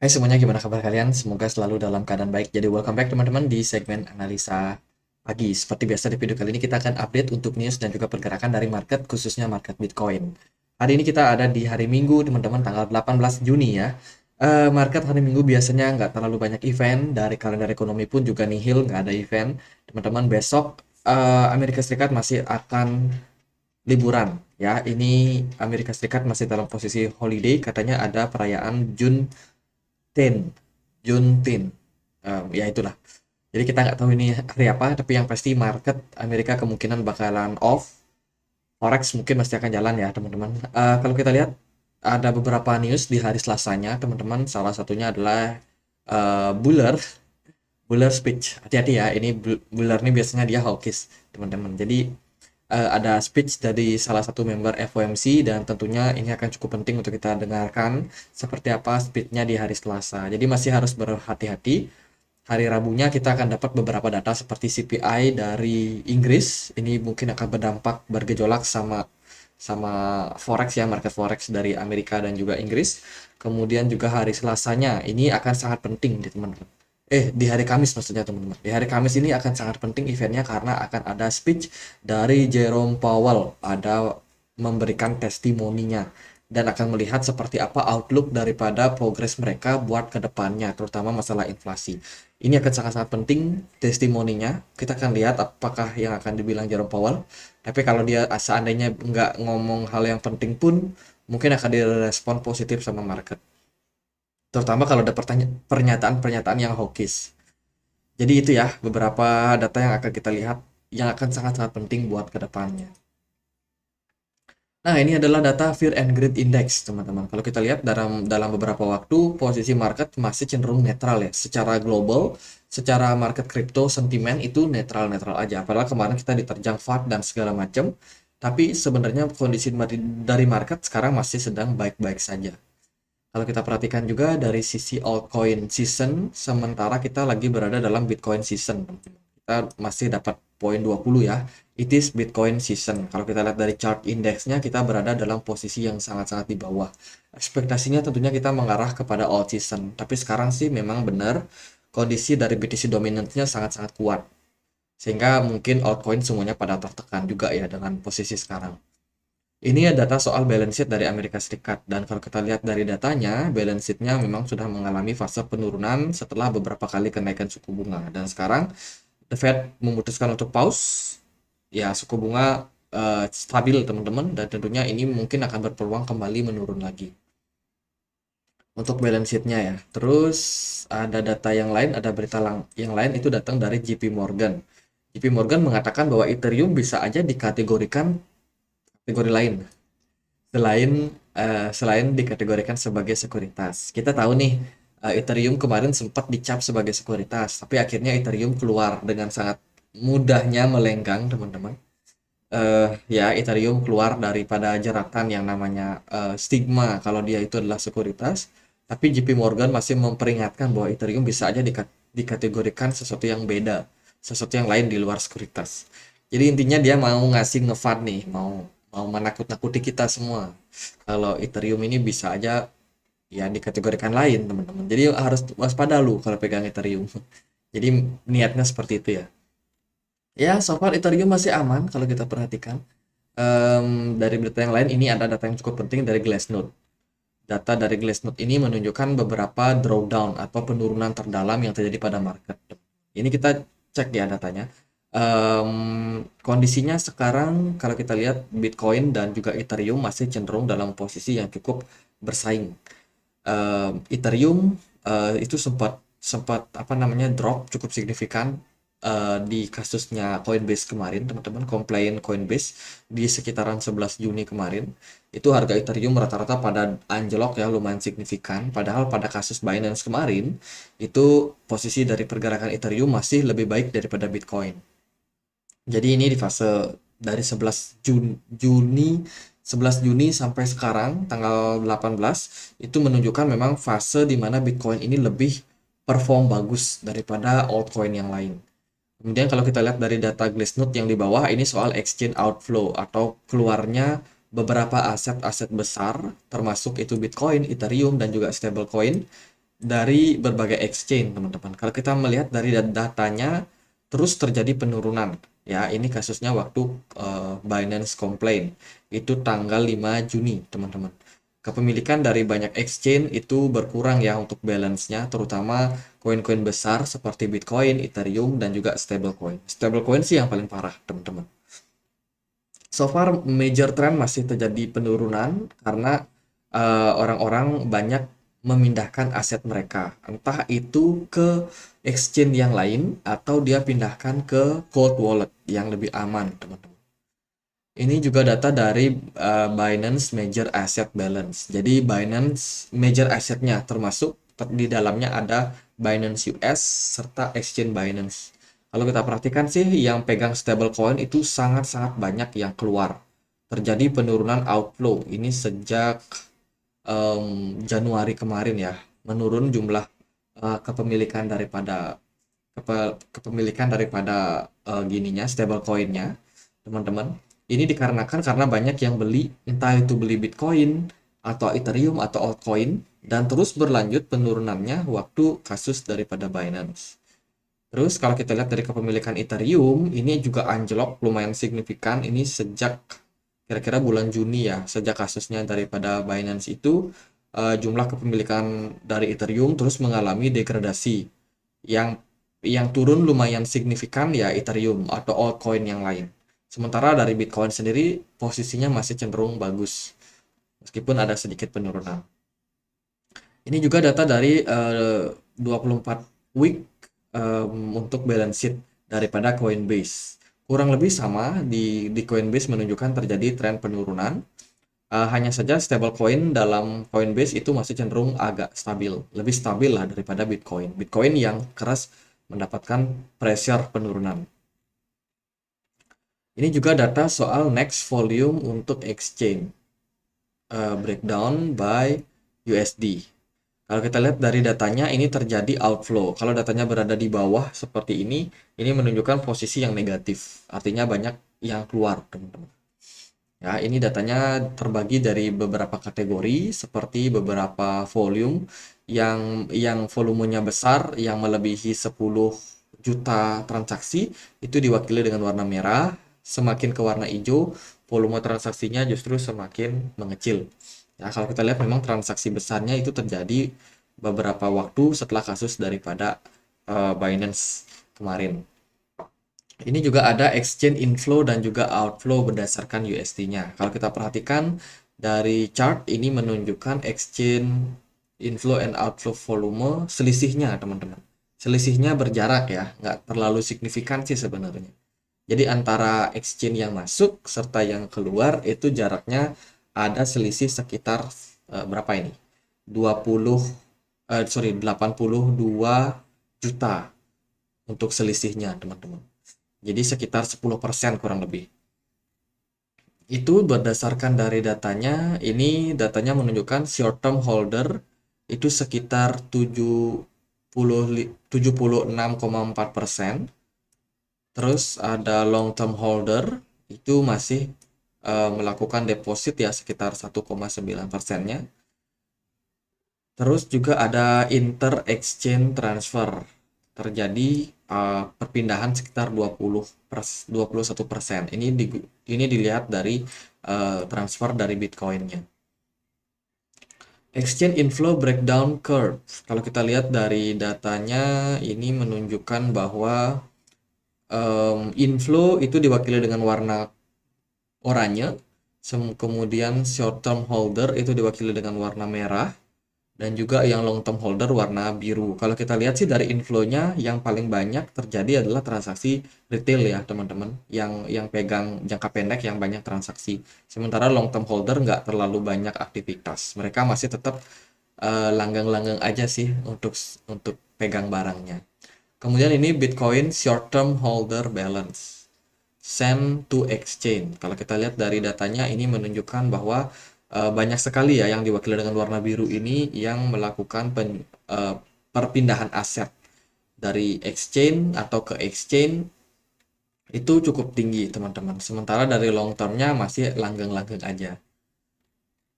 Hai semuanya, gimana kabar kalian? Semoga selalu dalam keadaan baik. Jadi welcome back teman-teman di segmen analisa pagi. Seperti biasa di video kali ini kita akan update untuk news dan juga pergerakan dari market, khususnya market Bitcoin. Hari ini kita ada di hari Minggu teman-teman, tanggal 18 Juni ya. Market hari Minggu biasanya nggak terlalu banyak event, dari kalender ekonomi pun juga nihil, nggak ada event. Teman-teman besok Amerika Serikat masih akan liburan ya. Ini Amerika Serikat masih dalam posisi holiday, katanya ada perayaan Juntin. Ya itulah. Jadi kita nggak tahu ini hari apa, tapi yang pasti market Amerika kemungkinan bakalan off. Forex mungkin masih akan jalan ya teman-teman. Kalau kita lihat ada beberapa news di hari Selasanya teman-teman. Salah satunya adalah Buller, Buller speech. Hati-hati ya, ini Buller ini biasanya dia hawkish teman-teman. Jadi ada speech dari salah satu member FOMC dan tentunya ini akan cukup penting untuk kita dengarkan seperti apa speech-nya di hari Selasa. Jadi masih harus berhati-hati. Hari Rabunya kita akan dapat beberapa data seperti CPI dari Inggris. Ini mungkin akan berdampak bergejolak sama sama forex ya, market forex dari Amerika dan juga Inggris. Kemudian juga hari Selasanya ini akan sangat penting di teman-teman. Di hari Kamis maksudnya teman-teman. Di hari Kamis ini akan sangat penting eventnya karena akan ada speech dari Jerome Powell, ada memberikan testimoninya dan akan melihat seperti apa outlook daripada progres mereka buat kedepannya, terutama masalah inflasi. Ini akan sangat-sangat penting testimoninya. Kita akan lihat apakah yang akan dibilang Jerome Powell. Tapi kalau dia seandainya nggak ngomong hal yang penting pun, mungkin akan direspon positif sama market. Terutama kalau ada pernyataan-pernyataan yang hawkish. Jadi itu ya beberapa data yang akan kita lihat yang akan sangat-sangat penting buat kedepannya. Nah, ini adalah data Fear and Greed Index, teman-teman. Kalau kita lihat dalam beberapa waktu, posisi market masih cenderung netral ya. Secara global, secara market crypto sentimen itu netral-netral aja. Padahal kemarin kita diterjang FUD dan segala macam. Tapi sebenarnya kondisi dari market sekarang masih sedang baik-baik saja. Kalau kita perhatikan juga dari sisi altcoin season, sementara kita lagi berada dalam Bitcoin season. Kita masih dapat poin 20 ya. It is Bitcoin season. Kalau kita lihat dari chart indeksnya, kita berada dalam posisi yang sangat-sangat di bawah. Ekspektasinya tentunya kita mengarah kepada all season. Tapi sekarang sih memang benar kondisi dari BTC dominantnya sangat-sangat kuat. Sehingga mungkin altcoin semuanya pada tertekan juga ya dengan posisi sekarang. Ini ya data soal balance sheet dari Amerika Serikat. Dan kalau kita lihat dari datanya, balance sheet-nya memang sudah mengalami fase penurunan setelah beberapa kali kenaikan suku bunga. Dan sekarang The Fed memutuskan untuk pause. Ya, suku bunga stabil teman-teman. Dan tentunya ini mungkin akan berpeluang kembali menurun lagi. Untuk balance sheet-nya ya. Terus ada data yang lain, ada berita yang lain itu datang dari JP Morgan. JP Morgan mengatakan bahwa Ethereum bisa aja dikategorikan kategori lain selain selain dikategorikan sebagai sekuritas. Kita tahu nih Ethereum kemarin sempat dicap sebagai sekuritas, tapi akhirnya Ethereum keluar dengan sangat mudahnya melenggang, teman-teman. Ya, Ethereum keluar daripada jeratan yang namanya stigma kalau dia itu adalah sekuritas, tapi JP Morgan masih memperingatkan bahwa Ethereum bisa aja dikategorikan sesuatu yang beda, sesuatu yang lain di luar sekuritas. Jadi intinya dia mau ngasih ngefan nih, mau mau menakut-nakuti kita semua. Kalau Ethereum ini bisa aja ya dikategorikan lain, teman-teman. Jadi harus waspada lu kalau pegang Ethereum. Jadi niatnya seperti itu ya. Ya, so far Ethereum masih aman kalau kita perhatikan. Dari berita yang lain, ini ada data yang cukup penting dari Glassnode. Data dari Glassnode ini menunjukkan beberapa drawdown atau penurunan terdalam yang terjadi pada market. Ini kita cek ya datanya. Kondisinya sekarang kalau kita lihat Bitcoin dan juga Ethereum masih cenderung dalam posisi yang cukup bersaing. Ethereum itu sempat sempat apa namanya drop cukup signifikan di kasusnya Coinbase kemarin, teman-teman, komplain Coinbase di sekitaran 11 Juni kemarin. Itu harga Ethereum rata-rata pada anjlok ya lumayan signifikan. Padahal pada kasus Binance kemarin itu posisi dari pergerakan Ethereum masih lebih baik daripada Bitcoin. Jadi ini di fase dari 11 Juni sampai sekarang tanggal 18 itu menunjukkan memang fase di mana Bitcoin ini lebih perform bagus daripada altcoin yang lain. Kemudian kalau kita lihat dari data Glassnode yang di bawah ini soal exchange outflow atau keluarnya beberapa aset-aset besar termasuk itu Bitcoin, Ethereum dan juga stablecoin dari berbagai exchange, teman-teman. Kalau kita melihat dari datanya, terus terjadi penurunan. Ya, ini kasusnya waktu Binance complain. Itu tanggal 5 Juni, teman-teman. Kepemilikan dari banyak exchange itu berkurang ya untuk balance-nya, terutama koin-koin besar seperti Bitcoin, Ethereum, dan juga stablecoin. Stablecoin sih yang paling parah, teman-teman. So far, major trend masih terjadi penurunan karena orang-orang banyak memindahkan aset mereka, entah itu ke exchange yang lain atau dia pindahkan ke cold wallet yang lebih aman, teman-teman. Ini juga data dari Binance Major Asset Balance. Jadi Binance Major Assetnya termasuk di dalamnya ada Binance US serta Exchange Binance. Kalau kita perhatikan sih yang pegang stablecoin itu sangat-sangat banyak yang keluar. Terjadi penurunan outflow ini sejak Januari kemarin ya. Menurun jumlah kepemilikan daripada kepemilikan daripada gininya stablecoinnya, teman-teman. Ini dikarenakan karena banyak yang beli, entah itu beli Bitcoin atau Ethereum atau altcoin, dan terus berlanjut penurunannya waktu kasus daripada Binance. Terus kalau kita lihat dari kepemilikan Ethereum, ini juga anjlok lumayan signifikan. Ini sejak kira-kira bulan Juni ya, sejak kasusnya daripada Binance itu, jumlah kepemilikan dari Ethereum terus mengalami degradasi. Yang turun lumayan signifikan ya Ethereum atau altcoin yang lain. Sementara dari Bitcoin sendiri posisinya masih cenderung bagus, meskipun ada sedikit penurunan. Ini juga data dari 24 week untuk balance sheet daripada Coinbase. Kurang lebih sama di Coinbase menunjukkan terjadi tren penurunan. Hanya saja stablecoin dalam Coinbase itu masih cenderung agak stabil, lebih stabil lah daripada Bitcoin. Bitcoin yang keras mendapatkan pressure penurunan. Ini juga data soal next volume untuk exchange, breakdown by USD. Kalau kita lihat dari datanya ini terjadi outflow. Kalau datanya berada di bawah seperti ini menunjukkan posisi yang negatif. Artinya banyak yang keluar, teman-teman. Ya, ini datanya terbagi dari beberapa kategori seperti beberapa volume yang volumenya besar yang melebihi 10 juta transaksi itu diwakili dengan warna merah, semakin ke warna hijau volume transaksinya justru semakin mengecil. Ya, kalau kita lihat memang transaksi besarnya itu terjadi beberapa waktu setelah kasus daripada Binance kemarin. Ini juga ada exchange inflow dan juga outflow berdasarkan USD-nya. Kalau kita perhatikan dari chart ini menunjukkan exchange inflow and outflow volume selisihnya, teman-teman. Selisihnya berjarak ya, nggak terlalu signifikan sih sebenarnya. Jadi antara exchange yang masuk serta yang keluar itu jaraknya ada selisih sekitar berapa ini? 82 juta untuk selisihnya, teman-teman. Jadi sekitar 10% kurang lebih. Itu berdasarkan dari datanya, ini datanya menunjukkan short term holder itu sekitar 76,4%. Terus ada long term holder itu masih melakukan deposit ya sekitar 1,9%-nya. Terus juga ada inter exchange transfer. Terjadi perpindahan sekitar 21%. Ini dilihat dari transfer dari Bitcoin-nya. Exchange inflow breakdown curve. Kalau kita lihat dari datanya ini menunjukkan bahwa inflow itu diwakili dengan warna oranye, kemudian short term holder itu diwakili dengan warna merah, dan juga yang long term holder warna biru. Kalau kita lihat sih dari inflow-nya yang paling banyak terjadi adalah transaksi retail ya teman-teman, yang pegang jangka pendek yang banyak transaksi. Sementara long term holder nggak terlalu banyak aktivitas. Mereka masih tetap langgang-langgang aja sih untuk pegang barangnya. Kemudian ini Bitcoin short term holder balance. Send to exchange. Kalau kita lihat dari datanya ini menunjukkan bahwa banyak sekali ya yang diwakili dengan warna biru ini yang melakukan perpindahan aset dari exchange atau ke exchange itu cukup tinggi teman-teman. Sementara dari long termnya masih langgeng-langgeng aja.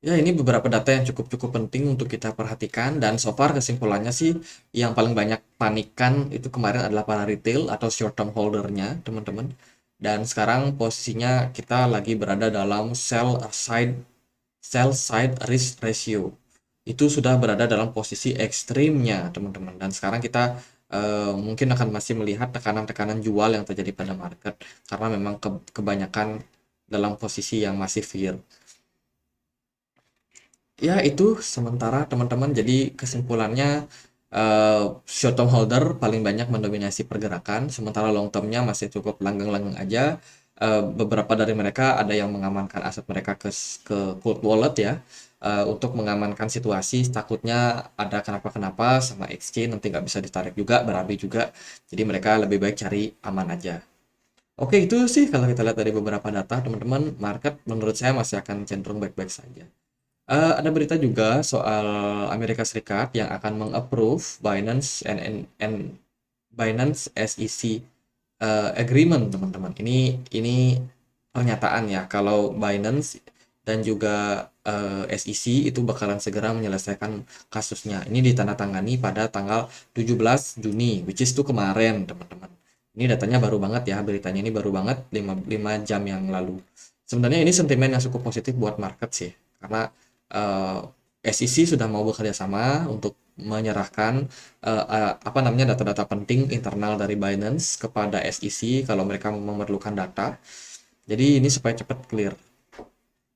Ya, ini beberapa data yang cukup-cukup penting untuk kita perhatikan dan so far kesimpulannya sih yang paling banyak panikan itu kemarin adalah para retail atau short term holdernya, teman-teman. Dan sekarang posisinya kita lagi berada dalam sell side risk ratio. Itu sudah berada dalam posisi ekstrimnya, teman-teman. Dan sekarang kita mungkin akan masih melihat tekanan-tekanan jual yang terjadi pada market karena memang kebanyakan dalam posisi yang masih fear. Ya, itu sementara teman-teman. Jadi kesimpulannya short term holder paling banyak mendominasi pergerakan, sementara long termnya masih cukup langgeng-langgeng aja. Beberapa dari mereka ada yang mengamankan aset mereka ke cold wallet ya, untuk mengamankan situasi. Takutnya ada kenapa-kenapa sama exchange nanti nggak bisa ditarik juga, berabi juga. Jadi mereka lebih baik cari aman aja. Oke, itu sih kalau kita lihat dari beberapa data, teman-teman, market menurut saya masih akan cenderung baik-baik saja. Ada berita juga soal Amerika Serikat yang akan mengapprove Binance Binance SEC agreement, teman-teman. Ini pernyataan ya kalau Binance dan juga SEC itu bakalan segera menyelesaikan kasusnya. Ini ditandatangani pada tanggal 17 Juni, which is itu kemarin, teman-teman. Ini datanya baru banget ya, beritanya ini baru banget 5 jam yang lalu. Sebenarnya ini sentimen yang cukup positif buat market sih, karena SEC sudah mau bekerja sama untuk menyerahkan apa namanya data-data penting internal dari Binance kepada SEC kalau mereka memerlukan data. Jadi ini supaya cepat clear.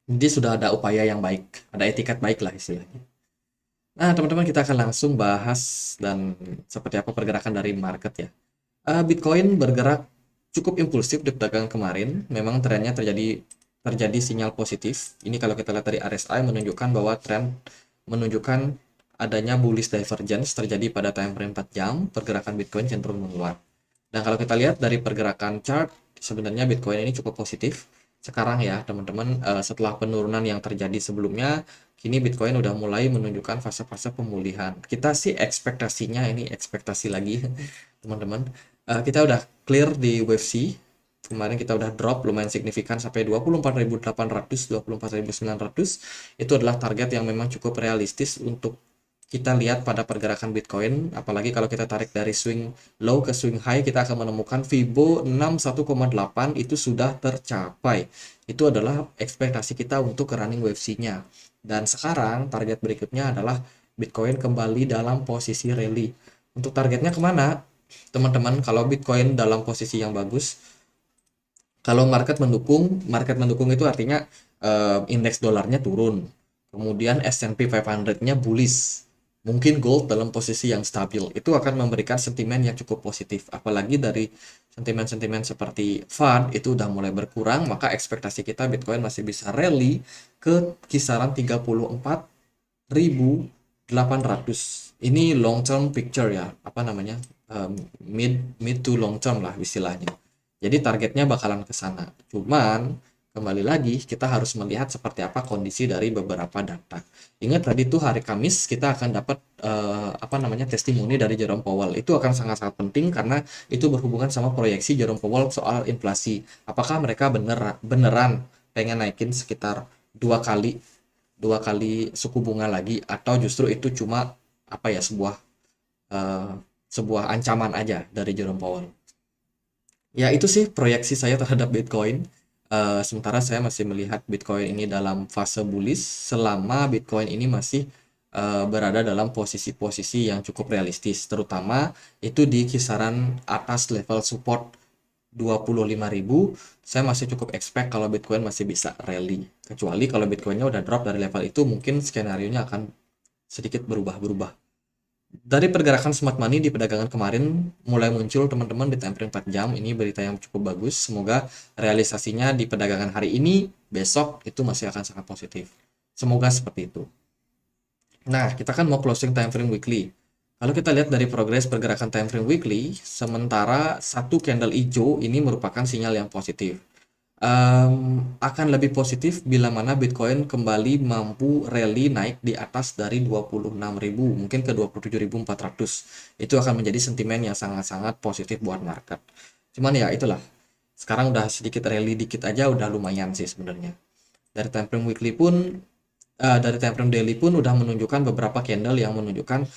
Jadi sudah ada upaya yang baik, ada etikat baik lah istilahnya. Nah, teman-teman, kita akan langsung bahas dan seperti apa pergerakan dari market ya. Bitcoin bergerak cukup impulsif di perdagangan kemarin. Memang trennya terjadi sinyal positif. Ini kalau kita lihat dari RSI menunjukkan bahwa tren menunjukkan adanya bullish divergence terjadi pada time frame 4 jam, pergerakan Bitcoin cenderung menguat. Dan kalau kita lihat dari pergerakan chart, sebenarnya Bitcoin ini cukup positif. Sekarang ya, teman-teman, setelah penurunan yang terjadi sebelumnya, kini Bitcoin udah mulai menunjukkan fase-fase pemulihan. Kita sih ekspektasinya ini ekspektasi lagi, teman-teman. Kita udah clear di wave C. Kemarin kita udah drop lumayan signifikan sampai 24.800, 24.900. Itu adalah target yang memang cukup realistis untuk kita lihat pada pergerakan Bitcoin. Apalagi kalau kita tarik dari swing low ke swing high, kita akan menemukan Fibo 61,8 itu sudah tercapai. Itu adalah ekspektasi kita untuk running wave C-nya. Dan sekarang target berikutnya adalah Bitcoin kembali dalam posisi rally. Untuk targetnya kemana? Teman-teman, kalau Bitcoin dalam posisi yang bagus, kalau market mendukung itu artinya indeks dolarnya turun. Kemudian S&P 500-nya bullish. Mungkin gold dalam posisi yang stabil. Itu akan memberikan sentimen yang cukup positif. Apalagi dari sentimen-sentimen seperti FUD itu udah mulai berkurang, maka ekspektasi kita Bitcoin masih bisa rally ke kisaran 34.800. Ini long term picture ya, apa namanya? Mid to long term lah istilahnya. Jadi targetnya bakalan ke sana. Cuman kembali lagi kita harus melihat seperti apa kondisi dari beberapa data. Ingat tadi tuh hari Kamis kita akan dapat apa namanya testimoni dari Jerome Powell. Itu akan sangat-sangat penting karena itu berhubungan sama proyeksi Jerome Powell soal inflasi. Apakah mereka beneran pengen naikin sekitar dua kali suku bunga lagi atau justru itu cuma apa ya eh, sebuah ancaman aja dari Jerome Powell. Ya, itu sih proyeksi saya terhadap Bitcoin. Sementara saya masih melihat Bitcoin ini dalam fase bullish selama Bitcoin ini masih berada dalam posisi-posisi yang cukup realistis, terutama itu di kisaran atas level support 25.000. Saya masih cukup expect kalau Bitcoin masih bisa rally. Kecuali kalau Bitcoinnya udah drop dari level itu, mungkin skenario-nya akan sedikit berubah-berubah. Dari pergerakan smart money di perdagangan kemarin mulai muncul teman-teman di time frame 4 jam. Ini berita yang cukup bagus. Semoga realisasinya di perdagangan hari ini, besok itu masih akan sangat positif. Semoga seperti itu. Nah, kita kan mau closing time frame weekly. Kalau kita lihat dari progres pergerakan time frame weekly, sementara satu candle hijau ini merupakan sinyal yang positif. Akan lebih positif bila mana Bitcoin kembali mampu rally naik di atas dari 26.000 mungkin ke 27.400. Itu akan menjadi sentimen yang sangat-sangat positif buat market. Cuman ya itulah, sekarang udah sedikit rally dikit aja udah lumayan sih sebenarnya. Dari time frame weekly pun Dari time frame daily pun udah menunjukkan beberapa candle yang menunjukkan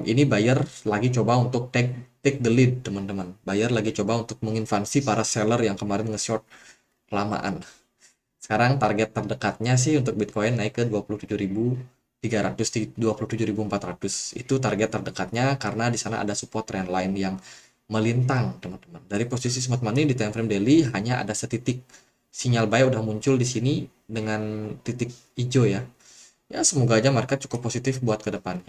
ini buyer lagi coba untuk take the lead, teman-teman. Buyer lagi coba untuk menginvasi para seller yang kemarin nge-short kelamaan. Sekarang target terdekatnya sih untuk Bitcoin naik ke 27.300, 27.400. Itu target terdekatnya karena di sana ada support trendline yang melintang, teman-teman. Dari posisi smart money di time frame daily hanya ada setitik sinyal buy udah muncul di sini dengan titik hijau ya. Ya, semoga aja market cukup positif buat ke depannya.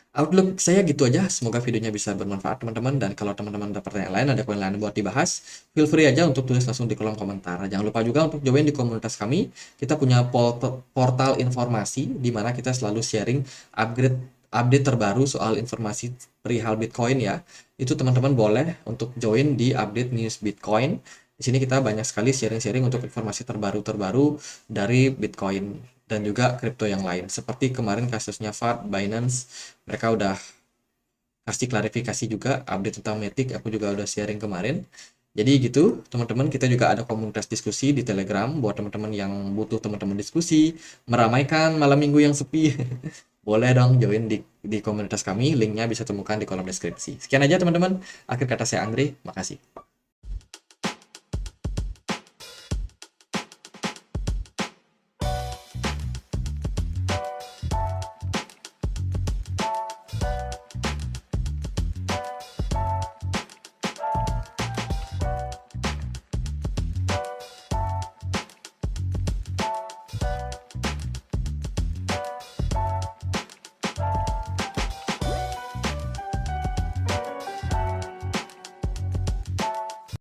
Outlook saya gitu aja. Semoga videonya bisa bermanfaat teman-teman. Dan kalau teman-teman ada pertanyaan lain, ada koin lain buat dibahas, feel free aja untuk tulis langsung di kolom komentar. Jangan lupa juga untuk join di komunitas kami. Kita punya portal informasi di mana kita selalu sharing update terbaru soal informasi perihal Bitcoin ya. Itu teman-teman boleh untuk join di update news Bitcoin. Di sini kita banyak sekali sharing-sharing untuk informasi terbaru-terbaru dari Bitcoin dan juga kripto yang lain. Seperti kemarin kasusnya FAT, Binance, mereka udah kasih klarifikasi juga, update tentang Matic, aku juga udah sharing kemarin. Jadi gitu, teman-teman, kita juga ada komunitas diskusi di Telegram buat teman-teman yang butuh teman-teman diskusi, meramaikan malam minggu yang sepi. Boleh dong join di komunitas kami, linknya bisa temukan di kolom deskripsi. Sekian aja teman-teman, akhir kata saya Andre, makasih.